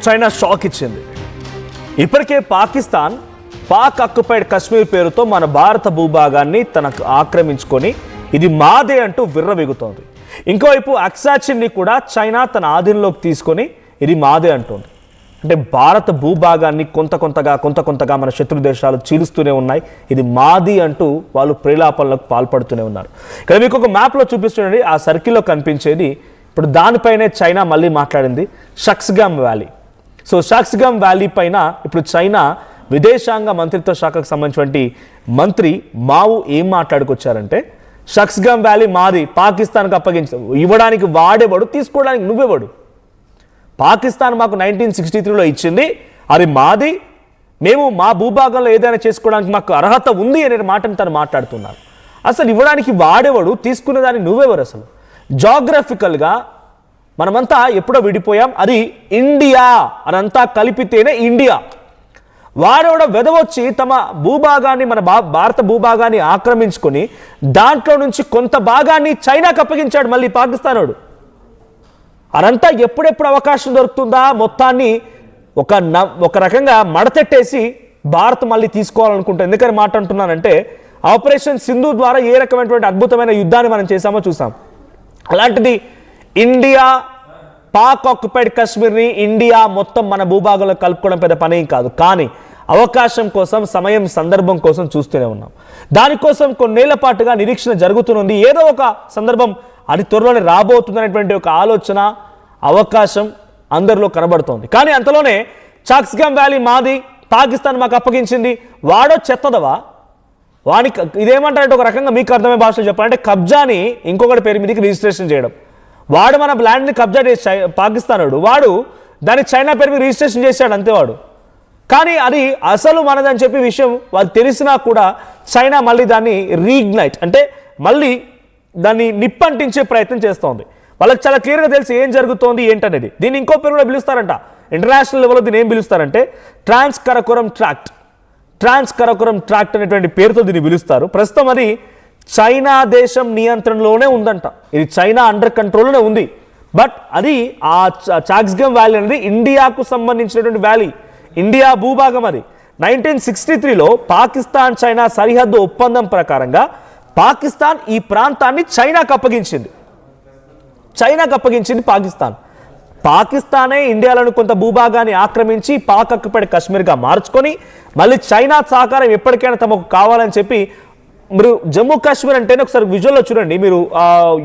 China shock ఇచ్చింది. ఇప్పటికే Pakistan Pak occupied Kashmir పేరుతో మన భారత భూభాగాన్ని తనకు ఆక్రమించుకొని ఇది మాదే అంటూ విర్రవీగుతోంది. ఇంకోవైపు అక్సాచిన్ని కూడా చైనా తన ఆధీనంలోకి తీసుకొని ఇది మాదే అంటోంది. అంటే భారత భూభాగాన్ని కొంత కొంతగా మన శత్రు దేశాలు చీలుస్తూనే ఉన్నాయి. ఇది మాది అంటూ వాళ్ళు ప్రేలాపనలకు పాల్పడుతూనే ఉన్నారు. ఇక్కడ మీకు ఒక మ్యాప్లో చూపిస్తుండండి, ఆ సర్కిల్లో కనిపించేది. ఇప్పుడు దానిపైనే చైనా మళ్ళీ మాట్లాడింది, షక్స్గామ్ వ్యాలీ. సో షక్స్గామ్ వ్యాలీ పైన ఇప్పుడు చైనా విదేశాంగ మంత్రిత్వ శాఖకు సంబంధించినటువంటి మంత్రి మావు ఏం మాట్లాడుకొచ్చారంటే, షక్స్గామ్ వ్యాలీ మాది, పాకిస్తాన్కి ఇవ్వడానికి వాడేవాడు, తీసుకోవడానికి నువ్వేవాడు. పాకిస్తాన్ మాకు 1963లో ఇచ్చింది, అది మాది, మేము మా భూభాగంలో ఏదైనా చేసుకోవడానికి మాకు అర్హత ఉంది అనే మాటను తను మాట్లాడుతున్నారు. అసలు ఇవ్వడానికి వాడేవాడు, తీసుకునేదానికి నువ్వెవరు? అసలు జాగ్రఫికల్గా మనమంతా ఎప్పుడో విడిపోయాం, అది ఇండియా అనంతా కలిపితేనే ఇండియా. వాడెవడో వెదవచ్చి తమ భూభాగాన్ని, మన భారత భూభాగాన్ని ఆక్రమించుకొని దాంట్లో నుంచి కొంత భాగాన్ని చైనాకు అప్పగించాడు మళ్ళీ పాకిస్తానోడు. అదంతా ఎప్పుడెప్పుడు అవకాశం దొరుకుతుందా మొత్తాన్ని ఒక రకంగా మడతెట్టేసి భారత్ మళ్ళీ తీసుకోవాలనుకుంటుంది. ఎందుకని మాట అంటున్నానంటే, ఆపరేషన్ సింధు ద్వారా ఏ రకమైనటువంటి అద్భుతమైన యుద్ధాన్ని మనం చేశామో చూసాం. అలాంటిది ఇండియా పాక్ ఆక్యుపైడ్ కశ్మీర్ని ఇండియా మొత్తం మన భూభాగంలో కలుపుకోవడం పెద్ద పనేం కాదు. కానీ అవకాశం కోసం, సమయం సందర్భం కోసం చూస్తూనే ఉన్నాం. దానికోసం కొన్నేళ్ల పాటుగా నిరీక్షణ జరుగుతుంది. ఏదో ఒక సందర్భం అది త్వరలోనే రాబోతుందనేటువంటి ఒక ఆలోచన, అవకాశం అందరిలో కనబడుతోంది. కానీ అంతలోనే షక్స్గామ్ వ్యాలీ మాది, పాకిస్తాన్ మాకు అప్పగించింది, వాడో చెత్తదవా, వానికి ఇదేమంటారంటే ఒక రకంగా మీకు అర్థమయ్యే భాషలో చెప్పాలంటే కబ్జాని ఇంకొకటి పేరు మీదకి రిజిస్ట్రేషన్ చేయడం. వాడు మన ల్యాండ్ని కబ్జా చేసి పాకిస్తానుడు, వాడు దాన్ని చైనా పేరు మీద రిజిస్ట్రేషన్ చేశాడు అంతే వాడు. కానీ అది అసలు మనదని చెప్పి విషయం వాళ్ళు తెలిసినా కూడా చైనా మళ్ళీ దాన్ని రీఇగ్నైట్ అంటే మళ్ళీ దాన్ని నిప్పంటించే ప్రయత్నం చేస్తోంది. వాళ్ళకి చాలా క్లియర్గా తెలిసి ఏం జరుగుతోంది ఏంటనేది. దీన్ని ఇంకో పేరు కూడా పిలుస్తారంట, ఇంటర్నేషనల్ లెవెల్లో దీన్ని ఏం పిలుస్తారంటే ట్రాన్స్ కరకోరం ట్రాక్ట్ అనేటువంటి పేరుతో దీన్ని పిలుస్తారు. ప్రస్తుతం అది చైనా దేశం నియంత్రణలోనే ఉందంట. ఇది చైనా అండర్ కంట్రోల్లోనే ఉంది. బట్ అది ఆ షక్స్గామ్ వ్యాలీ అనేది ఇండియాకు సంబంధించినటువంటి వ్యాలీ, ఇండియా భూభాగం. అది 1963లో పాకిస్తాన్ చైనా సరిహద్దు ఒప్పందం ప్రకారంగా పాకిస్తాన్ ఈ ప్రాంతాన్ని చైనాకు అప్పగించింది. పాకిస్తానే ఇండియాలోని కొంత భూభాగాన్ని ఆక్రమించి పాక్ ఆక్యుపైడ్ కశ్మీర్గా మార్చుకొని మళ్ళీ చైనా సహకారం ఎప్పటికైనా తమకు కావాలని చెప్పి, మీరు జమ్మూ కాశ్మీర్ అంటేనే ఒకసారి విజువల్లో చూడండి, మీరు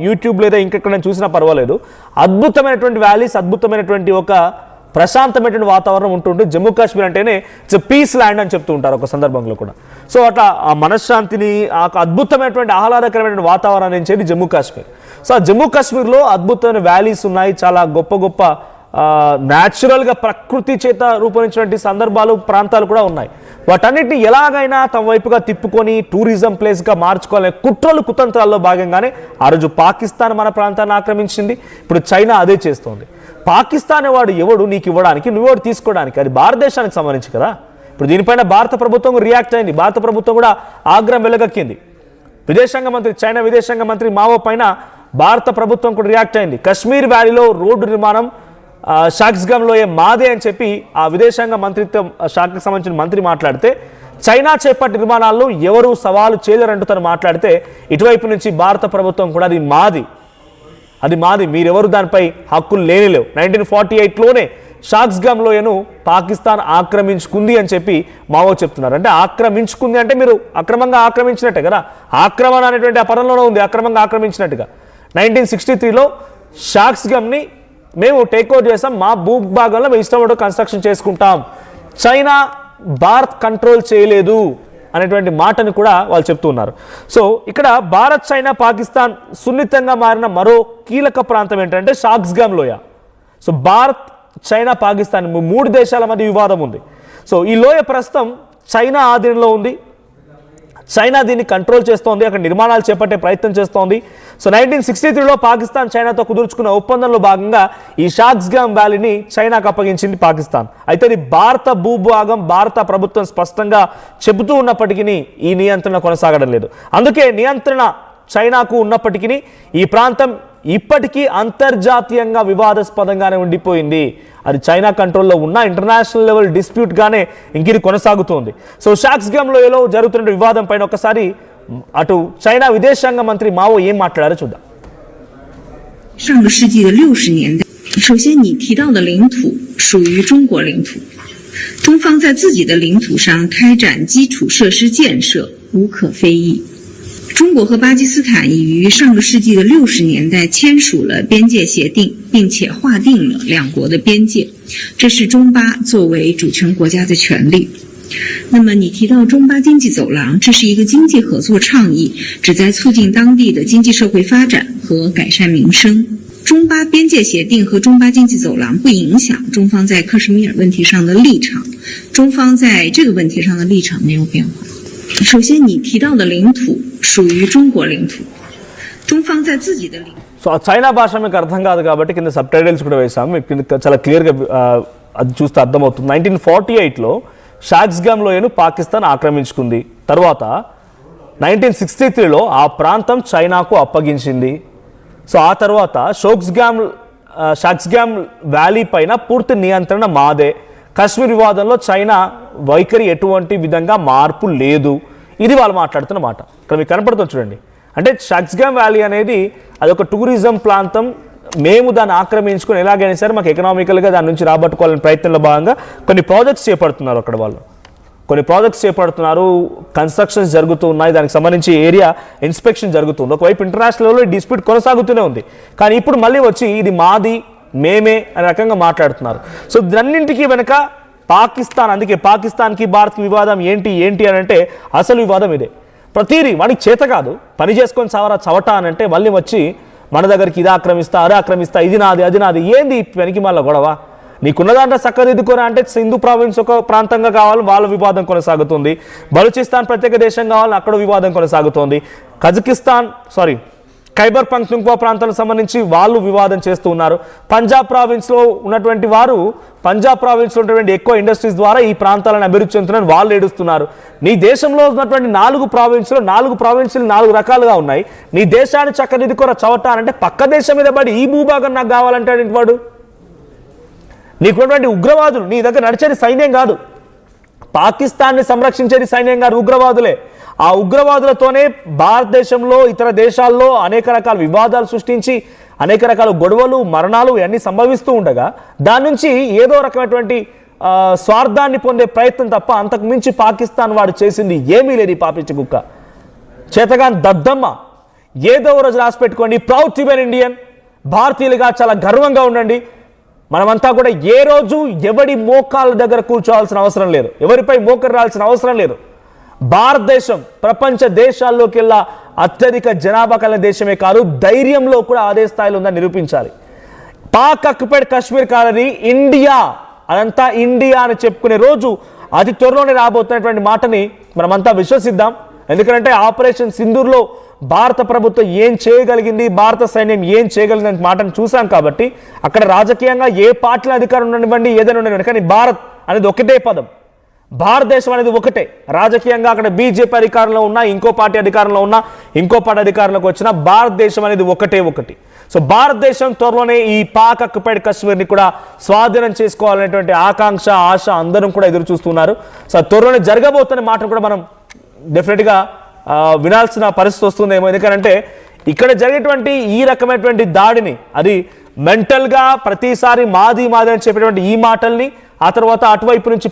యూట్యూబ్ లేదా ఇంకెక్కడ చూసినా పర్వాలేదు, అద్భుతమైనటువంటి వ్యాలీస్, అద్భుతమైనటువంటి ఒక ప్రశాంతమైనటువంటి వాతావరణం ఉంటుంటుంది. జమ్మూ కాశ్మీర్ అంటేనే ఇట్స్ పీస్ ల్యాండ్ అని చెప్తూ ఉంటారు ఒక సందర్భంలో కూడా. సో అట్లా ఆ మనశ్శాంతిని, ఆ అద్భుతమైనటువంటి ఆహ్లాదకరమైనటువంటి వాతావరణాన్ని ఇచ్చేది జమ్మూ కాశ్మీర్. సో ఆ జమ్మూ కాశ్మీర్లో అద్భుతమైన వ్యాలీస్ ఉన్నాయి, చాలా గొప్ప న్యాచురల్గా ప్రకృతి చేత రూపొందించినటువంటి సందర్భాలు, ప్రాంతాలు కూడా ఉన్నాయి. వాటన్నిటిని ఎలాగైనా తమ వైపుగా తిప్పుకొని టూరిజం ప్లేస్గా మార్చుకోవాలనే కుతంత్రాల్లో భాగంగానే ఆ రోజు పాకిస్తాన్ మన ప్రాంతాన్ని ఆక్రమించింది. ఇప్పుడు చైనా అదే చేస్తోంది. పాకిస్తాన్ వాడు ఎవడు నీకు ఇవ్వడానికి, నువ్వెవడు తీసుకోవడానికి? అది భారతదేశానికి సంబంధించి కదా. ఇప్పుడు దీనిపైన భారత ప్రభుత్వం రియాక్ట్ అయింది. భారత ప్రభుత్వం కూడా ఆగ్రహం వెలగక్కింది. చైనా విదేశాంగ మంత్రి మావో పైన భారత ప్రభుత్వం కూడా రియాక్ట్ అయింది. కశ్మీర్ వ్యాలీలో రోడ్డు నిర్మాణం షక్స్గామ్లో మాదే అని చెప్పి ఆ విదేశాంగ మంత్రిత్వ శాఖకు సంబంధించిన మంత్రి మాట్లాడితే, చైనా చేపట్టిన నిర్మాణాలను ఎవరు సవాలు చేయలేరంటూ తను మాట్లాడితే, ఇటువైపు నుంచి భారత ప్రభుత్వం కూడా అది మాది, మీరెవరు దానిపై హక్కులు లేనిలేవు. 1948లోనే షక్స్గామ్ లోయను పాకిస్తాన్ ఆక్రమించుకుంది అని చెప్పి మావో చెప్తున్నారు. అంటే ఆక్రమించుకుంది అంటే మీరు అక్రమంగా ఆక్రమించినట్టే కదా, ఆక్రమణ అనేటువంటి ఆ పదంలోనే ఉంది, అక్రమంగా ఆక్రమించినట్టుగా. 1963లో షక్స్గామ్ని మేము టేక్ ఓవర్ చేస్తాం, మా భూభాగంలో మేము ఇష్టపడి కన్స్ట్రక్షన్ చేసుకుంటాం, చైనా భారత్ కంట్రోల్ చేయలేదు అనేటువంటి మాటని కూడా వాళ్ళు చెప్తూ ఉన్నారు. సో ఇక్కడ భారత్, చైనా, పాకిస్తాన్ సున్నితంగా మారిన మరో కీలక ప్రాంతం ఏంటంటే షక్స్గామ్ లోయ. సో భారత్, చైనా, పాకిస్తాన్ 3 దేశాల మధ్య వివాదం ఉంది. సో ఈ లోయ ప్రస్తుతం చైనా ఆధీనంలో ఉంది. చైనా దీన్ని కంట్రోల్ చేస్తోంది, అక్కడ నిర్మాణాలు చేపట్టే ప్రయత్నం చేస్తోంది. సో 1963లో పాకిస్తాన్ చైనాతో కుదుర్చుకున్న ఒప్పందంలో భాగంగా ఈ షక్స్గామ్ వ్యాలీని చైనాకు అప్పగించింది పాకిస్తాన్. అయితే ఇది భారత భూభాగం, భారత ప్రభుత్వం స్పష్టంగా చెబుతూ ఉన్నప్పటికీ ఈ నియంత్రణ కొనసాగడం లేదు. అందుకే నియంత్రణ చైనాకు ఉన్నప్పటికీ ఈ ప్రాంతం ఇప్పటికీ అంతర్జాతీయంగా వివాదాస్పదంగానే ఉండిపోయింది. అది చైనా కంట్రోల్లో ఉన్న ఇంటర్నేషనల్ లెవెల్ డిస్ప్యూట్ గానే ఇంకిది కొనసాగుతోంది. సో షాక్స్గామ్ లోయలో జరుగుతున్న వివాదం పైన ఒకసారి అటు చైనా విదేశాంగ మంత్రి మావో ఏం మాట్లాడారో చూద్దాం. 上个世纪的60年代，首先你提到的领土属于中国领土，中方在自己的领土上开展基础设施建设无可非议。中国和巴基斯坦已于上个世纪的60年代签署了边界协定，并且划定了两国的边界，这是中巴作为主权国家的权利。那么你提到中巴经济走廊，这是一个经济合作倡议，旨在促进当地的经济社会发展和改善民生。中巴边界协定和中巴经济走廊不影响中方在克什米尔问题上的立场，中方在这个问题上的立场没有变化。首先你提到的领土属于中国领土，中方在自己的领土。సో చైనా భాష మీకు అర్థం కాదు కాబట్టి కింద సబ్ టైటిల్స్ కూడా వేసాం, మీకు కింద చాలా క్లియర్గా అది చూస్తే అర్థమవుతుంది. 1948లో షాక్స్గామ్ లోయను పాకిస్తాన్ ఆక్రమించుకుంది. తర్వాత 1963లో ఆ ప్రాంతం చైనాకు అప్పగించింది. సో ఆ తర్వాత షాక్స్గామ్ వ్యాలీ పైన పూర్తి నియంత్రణ మాదే. కశ్మీర్ వివాదంలో చైనా వైఖరి ఎటువంటి విధంగా మార్పు లేదు. ఇది వాళ్ళు మాట్లాడుతున్న మాట. ఇక్కడ మీకు కనపడుతుంది చూడండి. అంటే షాక్స్గామ్ వ్యాలీ అనేది అదొక టూరిజం ప్రాంతం, మేము దాన్ని ఆక్రమించుకొని ఎలాగైనా సరే మాకు ఎకనామికల్గా దాని నుంచి రాబట్టుకోవాలని ప్రయత్నంలో భాగంగా కొన్ని ప్రాజెక్ట్స్ చేపడుతున్నారు. అక్కడ వాళ్ళు కొన్ని ప్రాజెక్ట్స్ చేపడుతున్నారు, కన్స్ట్రక్షన్స్ జరుగుతూ ఉన్నాయి, దానికి సంబంధించి ఏరియా ఇన్స్పెక్షన్ జరుగుతుంది. ఒకవైపు ఇంటర్నేషనల్ లెవెల్లో డిస్ప్యూట్ కొనసాగుతూనే ఉంది, కానీ ఇప్పుడు మళ్ళీ వచ్చి ఇది మాది మేమే అనే రకంగా మాట్లాడుతున్నారు. సో దీన్నింటికి వెనుక పాకిస్తాన్, అందుకే పాకిస్తాన్కి భారత్కి వివాదం ఏంటి అని అంటే అసలు వివాదం ఇదే. ప్రతిదీ వాడికి చేత కాదు, పని చేసుకొని చవట అని అంటే మళ్ళీ వచ్చి మన దగ్గరికి ఇది ఆక్రమిస్తా అదే ఆక్రమిస్తా, ఇది నాది అది నాది, ఏంది వెనక్కి మళ్ళీ గొడవ? నీకున్న దాంట్లో చక్కదిద్దుకోరా అంటే సింధు ప్రావిన్స్ ఒక ప్రాంతంగా కావాలని వాళ్ళ వివాదం కొనసాగుతుంది. బలూచిస్తాన్ ప్రత్యేక దేశం కావాలని అక్కడ వివాదం కొనసాగుతోంది. ఖైబర్ పఖ్తూన్ఖ్వా ప్రాంతాలకు సంబంధించి వాళ్ళు వివాదం చేస్తూ ఉన్నారు. పంజాబ్ ప్రావిన్స్లో ఉన్నటువంటి వారు పంజాబ్ ప్రావిన్స్లో ఉన్నటువంటి ఎక్కువ ఇండస్ట్రీస్ ద్వారా ఈ ప్రాంతాలను అభివృద్ధి చెందుతున్నారని వాళ్ళు ఏడుస్తున్నారు. నీ దేశంలో ఉన్నటువంటి 4 ప్రావిన్స్లు 4 రకాలుగా ఉన్నాయి. నీ దేశాన్ని చక్కదిద్దుకోరా చవటానంటే పక్క దేశం మీద పడి ఈ భూభాగం నాకు కావాలంటే వాడు. నీకున్నటువంటి ఉగ్రవాదులు, నీ దగ్గర నడిచేది సైన్యం కాదు, పాకిస్తాన్ని సంరక్షించేది సైన్యం కాదు, ఉగ్రవాదులే. ఆ ఉగ్రవాదులతోనే భారతదేశంలో ఇతర దేశాల్లో అనేక రకాల వివాదాలు సృష్టించి అనేక రకాల గొడవలు మరణాలు ఇవన్నీ సంభవిస్తూ ఉండగా దాని నుంచి ఏదో రకమైనటువంటి స్వార్థాన్ని పొందే ప్రయత్నం తప్ప అంతకు మించి పాకిస్తాన్ వాడు చేసింది ఏమీ లేదు. ఈ పాపిచ్చి కుక్క చేతగాని దద్దమ్మ ఏదో రోజు రాసి పెట్టుకోండి. Proud to be an Indian, భారతీయులుగా చాలా గర్వంగా ఉండండి. మనమంతా కూడా ఏ రోజు ఎవడి మోకాళ్ళ దగ్గర కూర్చోవాల్సిన అవసరం లేదు, ఎవరిపై మోకరాల్సిన అవసరం లేదు. భారతదేశం ప్రపంచ దేశాల్లోకెల్లా అత్యధిక జనాభా కలిగిన దేశమే కాదు, ధైర్యంలో కూడా అదే స్థాయిలో ఉందని నిరూపించాలి. పాక్ ఆక్యుపైడ్ కశ్మీర్ కాదని ఇండియా, అదంతా ఇండియా అని చెప్పుకునే రోజు అతి త్వరలోనే రాబోతున్నటువంటి మాటని మనమంతా విశ్వసిద్దాం. ఎందుకంటే ఆపరేషన్ సింధూర్లో భారత ప్రభుత్వం ఏం చేయగలిగింది, భారత సైన్యం ఏం చేయగలిగింది మాటను చూసాం కాబట్టి అక్కడ రాజకీయంగా ఏ పార్టీల అధికారం ఉండనివ్వండి ఏదైనా ఉండనివ్వండి, కానీ భారత్ అనేది ఒకటే పదం, భారతదేశం అనేది ఒకటే. రాజకీయంగా అక్కడ బీజేపీ అధికారంలో ఉన్నా, ఇంకో పార్టీ అధికారంలో ఉన్నా, ఇంకో పార్టీ అధికారంలోకి వచ్చినా భారతదేశం అనేది ఒకటి. సో భారతదేశం త్వరలోనే ఈ పాక్ ఆక్యుపైడ్ కశ్మీర్ని కూడా స్వాధీనం చేసుకోవాలనేటువంటి ఆకాంక్ష ఆశ అందరం కూడా ఎదురు చూస్తున్నారు. సో త్వరలోనే జరగబోతున్న మాటను కూడా మనం డెఫినెట్గా వినాల్సిన పరిస్థితి వస్తుందేమో. ఎందుకంటే ఇక్కడ జరిగేటువంటి ఈ రకమైనటువంటి దాడిని, అది మెంటల్గా ప్రతిసారి మాది అని చెప్పేటువంటి ఈ మాటల్ని, ఆ తర్వాత అటువైపు నుంచి